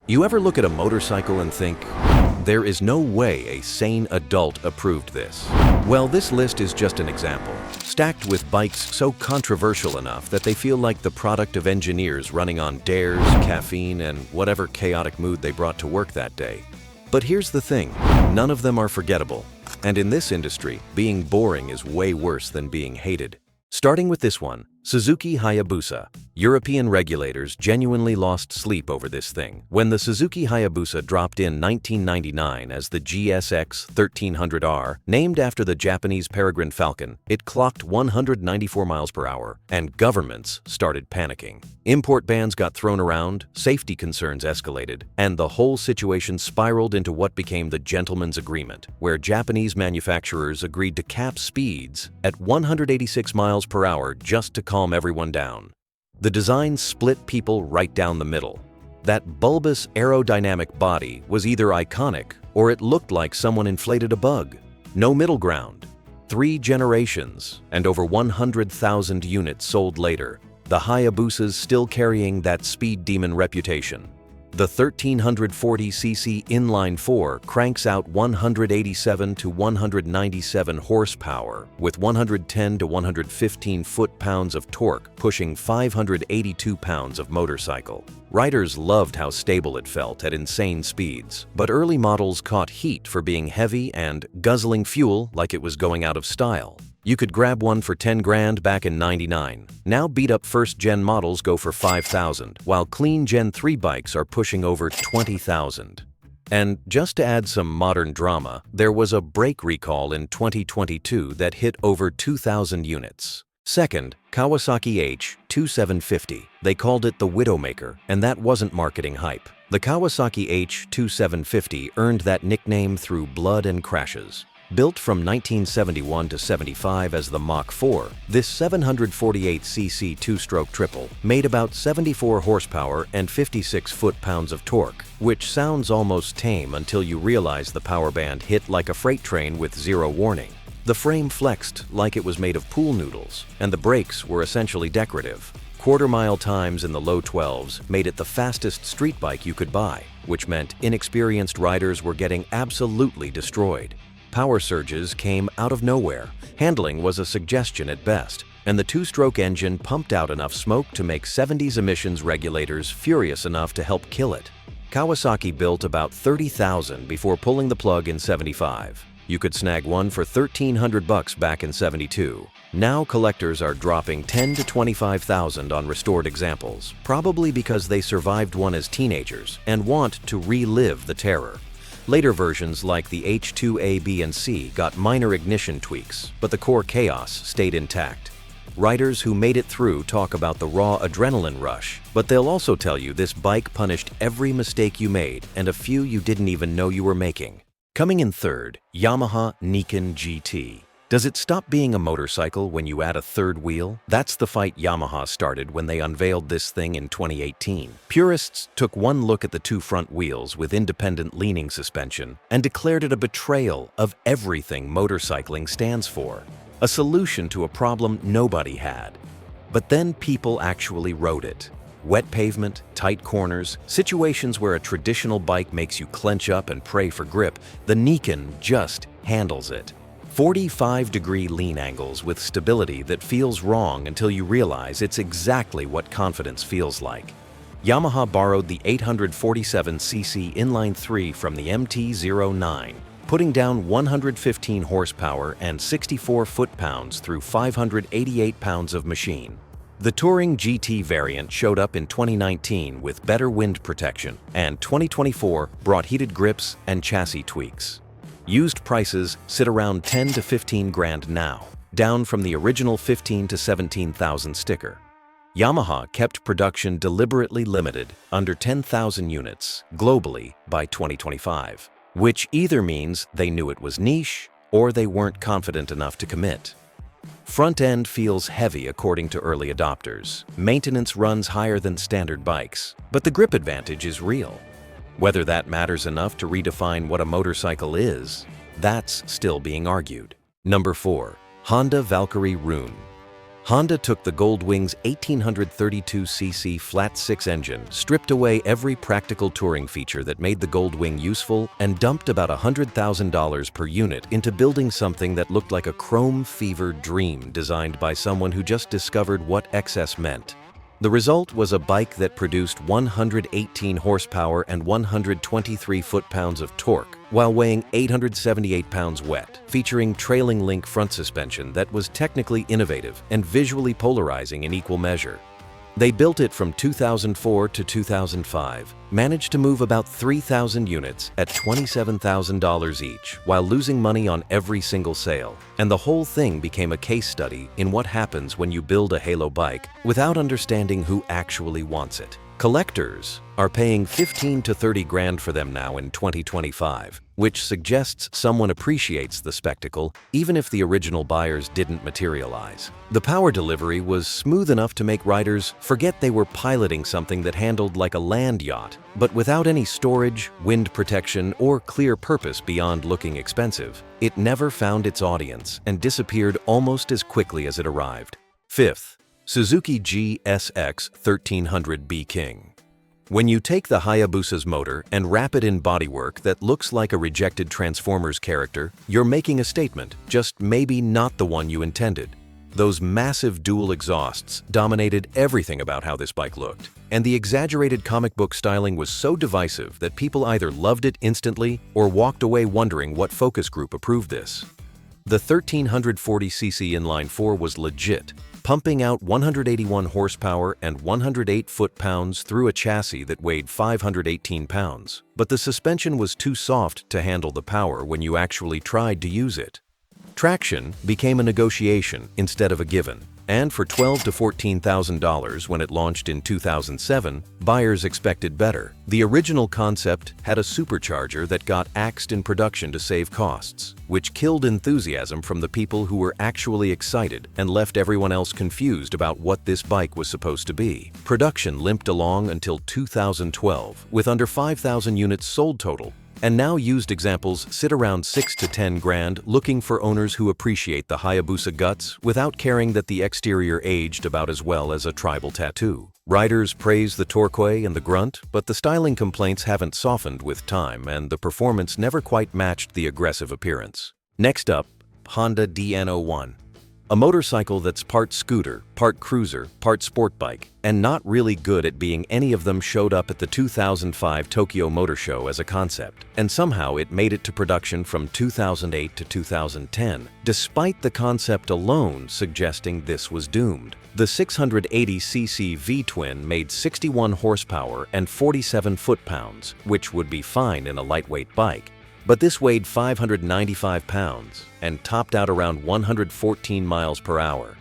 You ever look at a motorcycle and think, there is no way a sane adult approved this? Well, this list is just an example, stacked with bikes so controversial enough that they feel like the product of engineers running on dares, caffeine, and whatever chaotic mood they brought to work that day. But here's the thing, none of them are forgettable. And in this industry, being boring is way worse than being hated. Starting with this one, Suzuki Hayabusa. European regulators genuinely lost sleep over this thing. When the Suzuki Hayabusa dropped in 1999 as the GSX 1300R, named after the Japanese peregrine falcon, it clocked 194 miles per hour, and governments started panicking. Import bans got thrown around, safety concerns escalated, and the whole situation spiraled into what became the Gentleman's Agreement, where Japanese manufacturers agreed to cap speeds at 186 miles per hour just to calm everyone down. The design split people right down the middle. That bulbous aerodynamic body was either iconic or it looked like someone inflated a bug. No middle ground. 3 generations and over 100,000 units sold later, the Hayabusa's still carrying that speed demon reputation. The 1340cc inline-4 cranks out 187 to 197 horsepower with 110 to 115 foot-pounds of torque, pushing 582 pounds of motorcycle. Riders loved how stable it felt at insane speeds, but early models caught heat for being heavy and guzzling fuel like it was going out of style. You could grab one for 10 grand back in '99. Now beat-up first-gen models go for 5,000, while clean Gen 3 bikes are pushing over 20,000. And just to add some modern drama, there was a brake recall in 2022 that hit over 2,000 units. Second, Kawasaki H2750. They called it the Widowmaker, and that wasn't marketing hype. The Kawasaki H2750 earned that nickname through blood and crashes. Built from 1971 to 75 as the Mach 4, this 748cc two-stroke triple made about 74 horsepower and 56 foot-pounds of torque, which sounds almost tame until you realize the power band hit like a freight train with zero warning. The frame flexed like it was made of pool noodles, and the brakes were essentially decorative. Quarter-mile times in the low 12s made it the fastest street bike you could buy, which meant inexperienced riders were getting absolutely destroyed. Power surges came out of nowhere. Handling was a suggestion at best, and the two-stroke engine pumped out enough smoke to make 70s emissions regulators furious enough to help kill it. Kawasaki built about 30,000 before pulling the plug in 75. You could snag one for $1,300 back in 72. Now collectors are dropping $10,000 to $25,000 on restored examples, probably because they survived one as teenagers and want to relive the terror. Later versions like the H2A, B, and C got minor ignition tweaks, but the core chaos stayed intact. Riders who made it through talk about the raw adrenaline rush, but they'll also tell you this bike punished every mistake you made and a few you didn't even know you were making. Coming in third, Yamaha Niken GT. Does it stop being a motorcycle when you add a third wheel? That's the fight Yamaha started when they unveiled this thing in 2018. Purists took one look at the 2 front wheels with independent leaning suspension and declared it a betrayal of everything motorcycling stands for, a solution to a problem nobody had. But then people actually rode it. Wet pavement, tight corners, situations where a traditional bike makes you clench up and pray for grip, the Niken just handles it. 45-degree lean angles with stability that feels wrong until you realize it's exactly what confidence feels like. Yamaha borrowed the 847cc inline-3 from the MT-09, putting down 115 horsepower and 64 foot-pounds through 588 pounds of machine. The Touring GT variant showed up in 2019 with better wind protection, and 2024 brought heated grips and chassis tweaks. Used prices sit around 10 to 15 grand now, down from the original 15 to 17,000 sticker. Yamaha kept production deliberately limited, under 10,000 units, globally by 2025, which either means they knew it was niche or they weren't confident enough to commit. Front end feels heavy according to early adopters. Maintenance runs higher than standard bikes, but the grip advantage is real. Whether that matters enough to redefine what a motorcycle is, that's still being argued. Number 4. Honda Valkyrie Rune. Honda took the Goldwing's 1832cc flat-six engine, stripped away every practical touring feature that made the Goldwing useful, and dumped about $100,000 per unit into building something that looked like a chrome-fevered dream designed by someone who just discovered what excess meant. The result was a bike that produced 118 horsepower and 123 foot-pounds of torque, while weighing 878 pounds wet, featuring trailing link front suspension that was technically innovative and visually polarizing in equal measure. They built it from 2004 to 2005, managed to move about 3,000 units at $27,000 each, while losing money on every single sale. And the whole thing became a case study in what happens when you build a halo bike without understanding who actually wants it. Collectors are paying 15 to 30 grand for them now in 2025, which suggests someone appreciates the spectacle, even if the original buyers didn't materialize. The power delivery was smooth enough to make riders forget they were piloting something that handled like a land yacht, but without any storage, wind protection, or clear purpose beyond looking expensive. It never found its audience and disappeared almost as quickly as it arrived. Fifth, Suzuki GSX 1300B King. When you take the Hayabusa's motor and wrap it in bodywork that looks like a rejected Transformers character, you're making a statement, just maybe not the one you intended. Those massive dual exhausts dominated everything about how this bike looked, and the exaggerated comic book styling was so divisive that people either loved it instantly or walked away wondering what focus group approved this. The 1340cc inline-4 was legit, pumping out 181 horsepower and 108 foot-pounds through a chassis that weighed 518 pounds. But the suspension was too soft to handle the power when you actually tried to use it. Traction became a negotiation instead of a given, and for $12,000 to $14,000 when it launched in 2007, buyers expected better. The original concept had a supercharger that got axed in production to save costs, which killed enthusiasm from the people who were actually excited and left everyone else confused about what this bike was supposed to be. Production limped along until 2012, with under 5,000 units sold total, and now used examples sit around 6 to 10 grand looking for owners who appreciate the Hayabusa guts without caring that the exterior aged about as well as a tribal tattoo. Riders praise the torque and the grunt, but the styling complaints haven't softened with time and the performance never quite matched the aggressive appearance. Next up, Honda DN01. A motorcycle that's part scooter, part cruiser, part sport bike, and not really good at being any of them showed up at the 2005 Tokyo Motor Show as a concept, and somehow it made it to production from 2008 to 2010, despite the concept alone suggesting this was doomed. The 680cc V-twin made 61 horsepower and 47 foot-pounds, which would be fine in a lightweight bike. But this weighed 595 pounds and topped out around 114 miles per hour.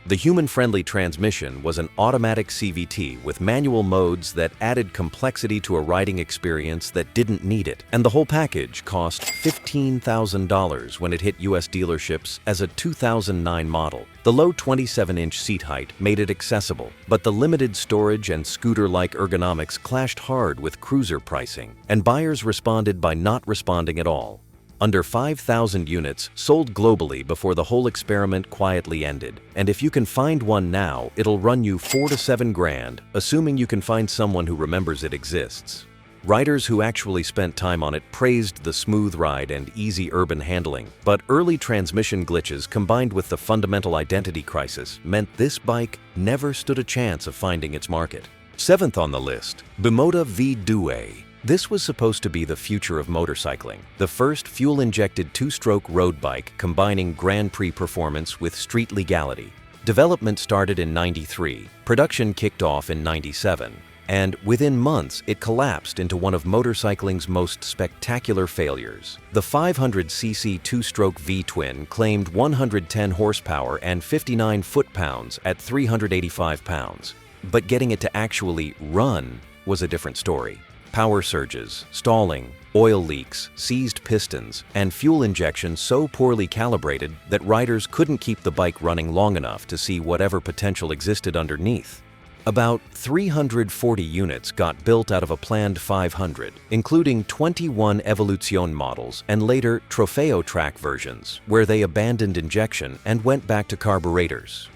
The human-friendly transmission was an automatic CVT with manual modes that added complexity to a riding experience that didn't need it, and the whole package cost $15,000 when it hit US dealerships as a 2009 model. The low 27-inch seat height made it accessible, but the limited storage and scooter-like ergonomics clashed hard with cruiser pricing, and buyers responded by not responding at all. Under 5,000 units sold globally before the whole experiment quietly ended, and if you can find one now, it'll run you 4 to 7 grand, assuming you can find someone who remembers it exists. Riders who actually spent time on it praised the smooth ride and easy urban handling, but early transmission glitches combined with the fundamental identity crisis meant this bike never stood a chance of finding its market. Seventh on the list, Bimota V2A. This was supposed to be the future of motorcycling, the first fuel-injected two-stroke road bike combining Grand Prix performance with street legality. Development started in '93, production kicked off in '97, and within months it collapsed into one of motorcycling's most spectacular failures. The 500cc two-stroke V-twin claimed 110 horsepower and 59 foot-pounds at 385 pounds, but getting it to actually run was a different story. Power surges, stalling, oil leaks, seized pistons, and fuel injection so poorly calibrated that riders couldn't keep the bike running long enough to see whatever potential existed underneath. About 340 units got built out of a planned 500, including 21 Evoluzione models and later Trofeo track versions, where they abandoned injection and went back to carburetors.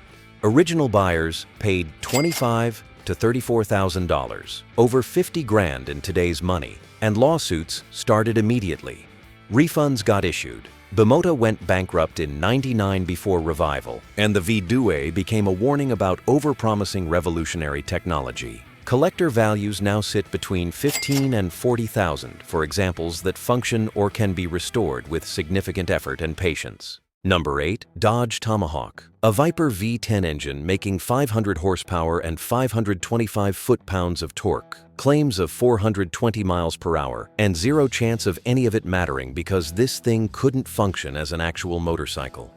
Original buyers paid $25,000 to $34,000, over 50 grand in today's money, and lawsuits started immediately. Refunds got issued. Bimota went bankrupt in '99 before revival, and the V2 became a warning about overpromising revolutionary technology. Collector values now sit between $15,000 and $40,000 for examples that function or can be restored with significant effort and patience. Number 8. Dodge Tomahawk. A Viper V10 engine making 500 horsepower and 525 foot-pounds of torque. Claims of 420 miles per hour, and zero chance of any of it mattering because this thing couldn't function as an actual motorcycle.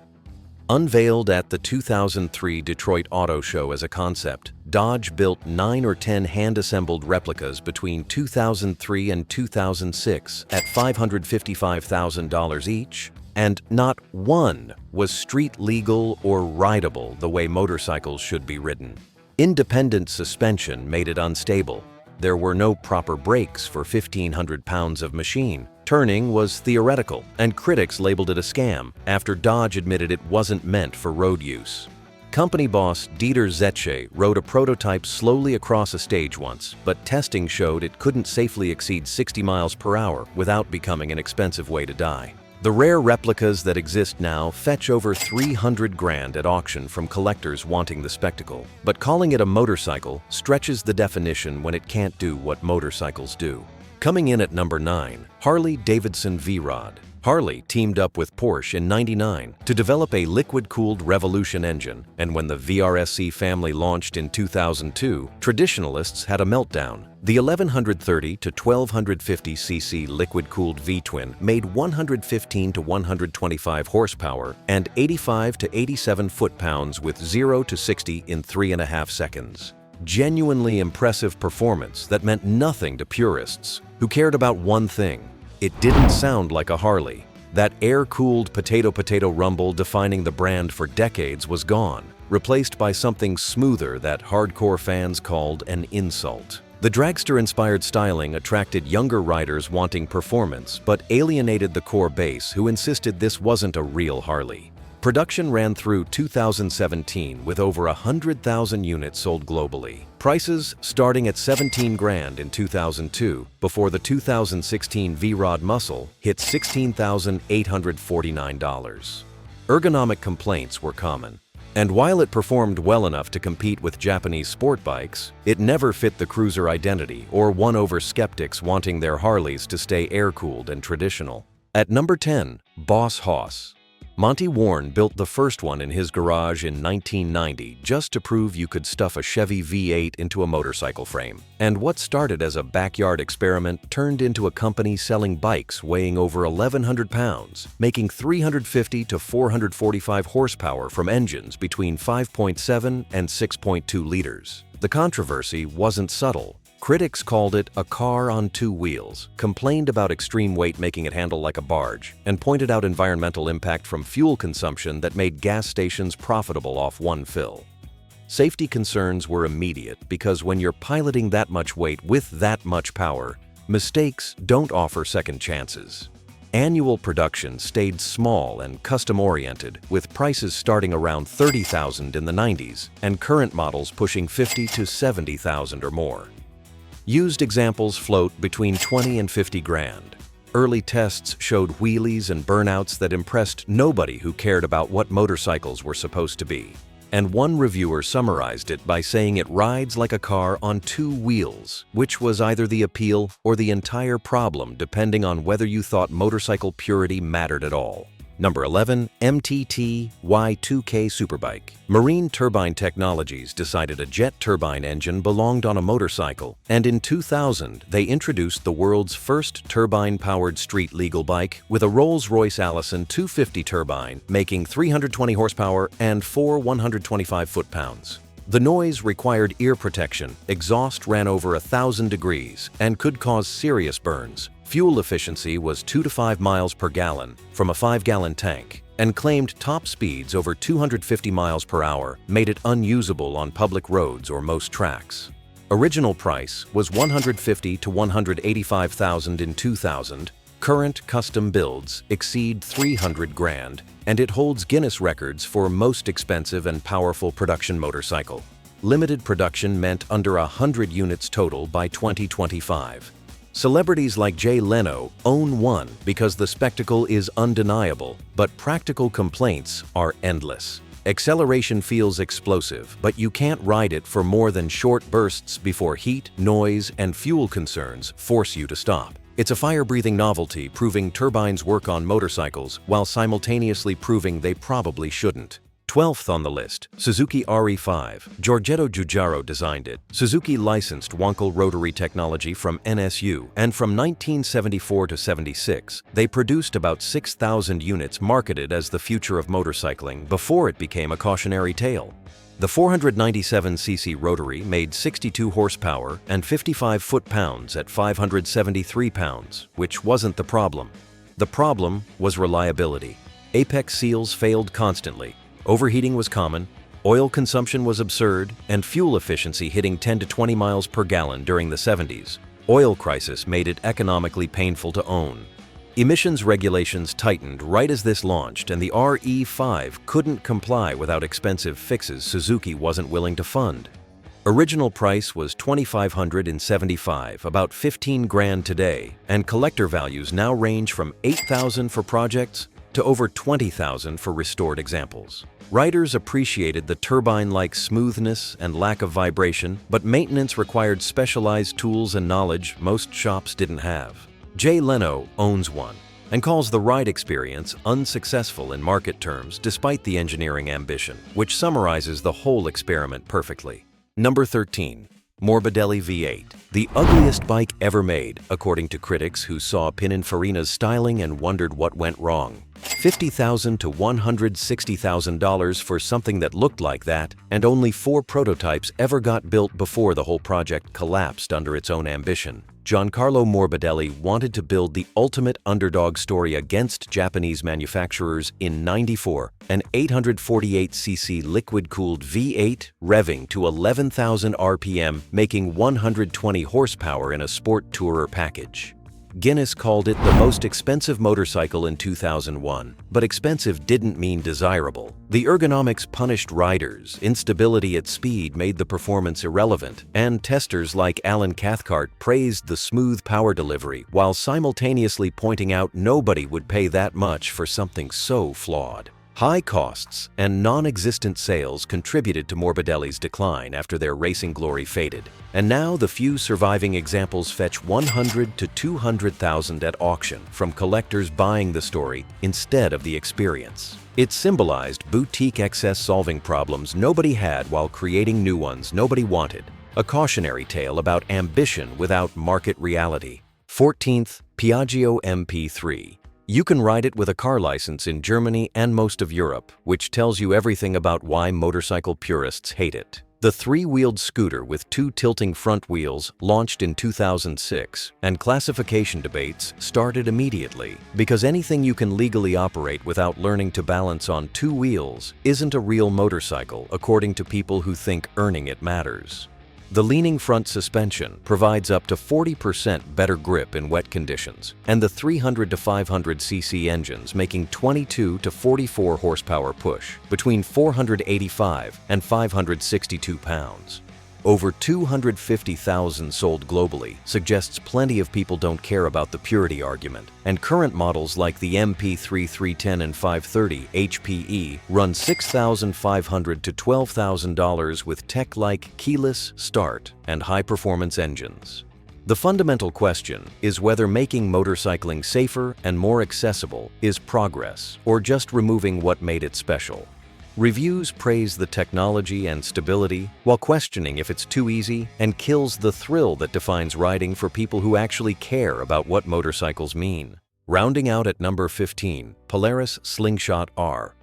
Unveiled at the 2003 Detroit Auto Show as a concept, Dodge built 9 or 10 hand-assembled replicas between 2003 and 2006 at $555,000 each, and not one was street legal or rideable the way motorcycles should be ridden. Independent suspension made it unstable. There were no proper brakes for 1,500 pounds of machine. Turning was theoretical, and critics labeled it a scam after Dodge admitted it wasn't meant for road use. Company boss Dieter Zetsche rode a prototype slowly across a stage once, but testing showed it couldn't safely exceed 60 miles per hour without becoming an expensive way to die. The rare replicas that exist now fetch over 300 grand at auction from collectors wanting the spectacle, but calling it a motorcycle stretches the definition when it can't do what motorcycles do. Coming in at number 9, Harley-Davidson V-Rod. Harley teamed up with Porsche in '99 to develop a liquid-cooled Revolution engine, and when the VRSC family launched in 2002, traditionalists had a meltdown. The 1130 to 1250 cc liquid-cooled V-twin made 115 to 125 horsepower and 85 to 87 foot-pounds with 0 to 60 in 3.5 seconds. Genuinely impressive performance that meant nothing to purists who cared about one thing: it didn't sound like a Harley. That air-cooled potato-potato rumble defining the brand for decades was gone, replaced by something smoother that hardcore fans called an insult. The dragster-inspired styling attracted younger riders wanting performance, but alienated the core base who insisted this wasn't a real Harley. Production ran through 2017 with over 100,000 units sold globally. Prices starting at 17 grand in 2002 before the 2016 V-Rod Muscle hit $16,849. Ergonomic complaints were common. And while it performed well enough to compete with Japanese sport bikes, it never fit the cruiser identity or won over skeptics wanting their Harleys to stay air-cooled and traditional. At number 10, Boss Hoss. Monty Warren built the first one in his garage in 1990 just to prove you could stuff a Chevy V8 into a motorcycle frame. And what started as a backyard experiment turned into a company selling bikes weighing over 1,100 pounds, making 350 to 445 horsepower from engines between 5.7 and 6.2 liters. The controversy wasn't subtle. Critics called it a car on two wheels, complained about extreme weight making it handle like a barge, and pointed out environmental impact from fuel consumption that made gas stations profitable off one fill. Safety concerns were immediate because when you're piloting that much weight with that much power, mistakes don't offer second chances. Annual production stayed small and custom-oriented, with prices starting around $30,000 in the 90s and current models pushing $50,000 to $70,000 or more. Used examples float between 20 and 50 grand. Early tests showed wheelies and burnouts that impressed nobody who cared about what motorcycles were supposed to be. And one reviewer summarized it by saying it rides like a car on two wheels, which was either the appeal or the entire problem depending on whether you thought motorcycle purity mattered at all. Number 11, MTT Y2K Superbike. Marine Turbine Technologies decided a jet turbine engine belonged on a motorcycle, and in 2000 they introduced the world's first turbine-powered street-legal bike with a Rolls-Royce Allison 250 turbine, making 320 horsepower and 4 125 foot-pounds. The noise required ear protection, exhaust ran over 1,000 degrees, and could cause serious burns. Fuel efficiency was 2 to 5 miles per gallon from a 5-gallon tank, and claimed top speeds over 250 miles per hour made it unusable on public roads or most tracks. Original price was $150,000 to $185,000 in 2000, Current custom builds exceed 300 grand, and it holds Guinness records for most expensive and powerful production motorcycle. Limited production meant under 100 units total by 2025. Celebrities like Jay Leno own one because the spectacle is undeniable, but practical complaints are endless. Acceleration feels explosive, but you can't ride it for more than short bursts before heat, noise, and fuel concerns force you to stop. It's a fire-breathing novelty proving turbines work on motorcycles while simultaneously proving they probably shouldn't. 12th on the list, Suzuki RE5. Giorgetto Giugiaro designed it. Suzuki licensed Wankel rotary technology from NSU, and from 1974 to 76, they produced about 6,000 units marketed as the future of motorcycling before it became a cautionary tale. The 497cc rotary made 62 horsepower and 55 foot-pounds at 573 pounds, which wasn't the problem. The problem was reliability. Apex seals failed constantly. Overheating was common, oil consumption was absurd, and fuel efficiency hitting 10 to 20 miles per gallon during the 70s. Oil crisis made it economically painful to own. Emissions regulations tightened right as this launched, and the RE5 couldn't comply without expensive fixes Suzuki wasn't willing to fund. Original price was $2,575, about 15 grand today, and collector values now range from $8,000 for projects to over $20,000 for restored examples. Riders appreciated the turbine-like smoothness and lack of vibration, but maintenance required specialized tools and knowledge most shops didn't have. Jay Leno owns one and calls the ride experience unsuccessful in market terms despite the engineering ambition, which summarizes the whole experiment perfectly. Number 13. Morbidelli V8. The ugliest bike ever made, according to critics who saw Pininfarina's styling and wondered what went wrong. $50,000 to $160,000 for something that looked like that, and only 4 prototypes ever got built before the whole project collapsed under its own ambition. Giancarlo Morbidelli wanted to build the ultimate underdog story against Japanese manufacturers in '94, an 848cc liquid-cooled V8 revving to 11,000 RPM, making 120 horsepower in a sport tourer package. Guinness called it the most expensive motorcycle in 2001, but expensive didn't mean desirable. The ergonomics punished riders, instability at speed made the performance irrelevant, and testers like Alan Cathcart praised the smooth power delivery while simultaneously pointing out nobody would pay that much for something so flawed. High costs and non-existent sales contributed to Morbidelli's decline after their racing glory faded, and now the few surviving examples fetch $100,000 to $200,000 at auction from collectors buying the story instead of the experience. It symbolized boutique excess solving problems nobody had while creating new ones nobody wanted, a cautionary tale about ambition without market reality. 14th, Piaggio MP3. You can ride it with a car license in Germany and most of Europe, which tells you everything about why motorcycle purists hate it. The 3-wheeled scooter with 2 tilting front wheels launched in 2006, and classification debates started immediately, because anything you can legally operate without learning to balance on 2 wheels isn't a real motorcycle, according to people who think earning it matters. The leaning front suspension provides up to 40% better grip in wet conditions, and the 300 to 500cc engines making 22 to 44 horsepower push, between 485 and 562 pounds. Over 250,000 sold globally suggests plenty of people don't care about the purity argument, and current models like the MP3 310 and 530 HPE run $6,500 to $12,000 with tech like keyless start and high-performance engines. The fundamental question is whether making motorcycling safer and more accessible is progress or just removing what made it special. Reviews praise the technology and stability while questioning if it's too easy and kills the thrill that defines riding for people who actually care about what motorcycles mean. Rounding out at number 15, Polaris Slingshot R.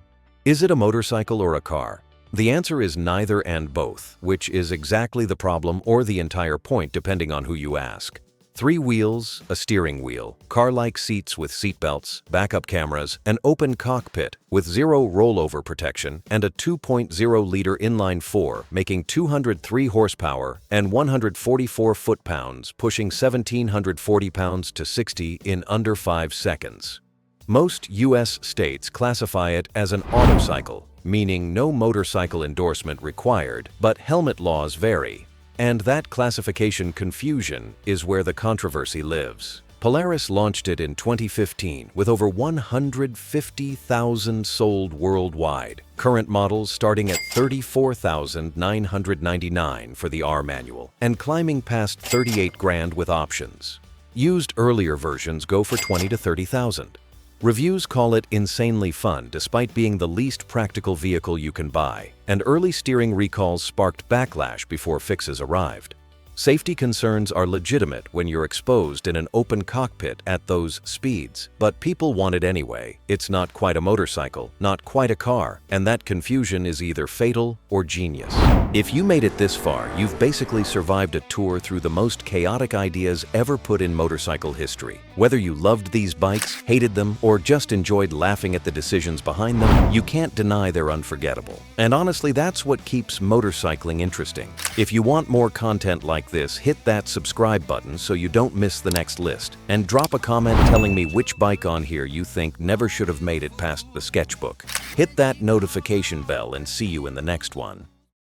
Is it a motorcycle or a car? The answer is neither and both, which is exactly the problem or the entire point depending on who you ask. 3 wheels, a steering wheel, car-like seats with seatbelts, backup cameras, an open cockpit with 0 rollover protection, and a 2.0-liter inline-4 making 203 horsepower and 144 foot-pounds, pushing 1,740 pounds to 60 in under 5 seconds. Most U.S. states classify it as an autocycle, meaning no motorcycle endorsement required, but helmet laws vary. And that classification confusion is where the controversy lives. Polaris launched it in 2015 with over 150,000 sold worldwide. Current models starting at $34,999 for the R manual and climbing past $38,000 with options. Used earlier versions go for $20,000 to $30,000. Reviews call it insanely fun despite being the least practical vehicle you can buy, and early steering recalls sparked backlash before fixes arrived. Safety concerns are legitimate when you're exposed in an open cockpit at those speeds, but people want it anyway. It's not quite a motorcycle, not quite a car, and that confusion is either fatal or genius. If you made it this far, you've basically survived a tour through the most chaotic ideas ever put in motorcycle history. Whether you loved these bikes, hated them, or just enjoyed laughing at the decisions behind them, you can't deny they're unforgettable. And honestly, that's what keeps motorcycling interesting. If you want more content like this, hit that subscribe button so you don't miss the next list, and drop a comment telling me which bike on here you think never should have made it past the sketchbook. Hit that notification bell and see you in the next one.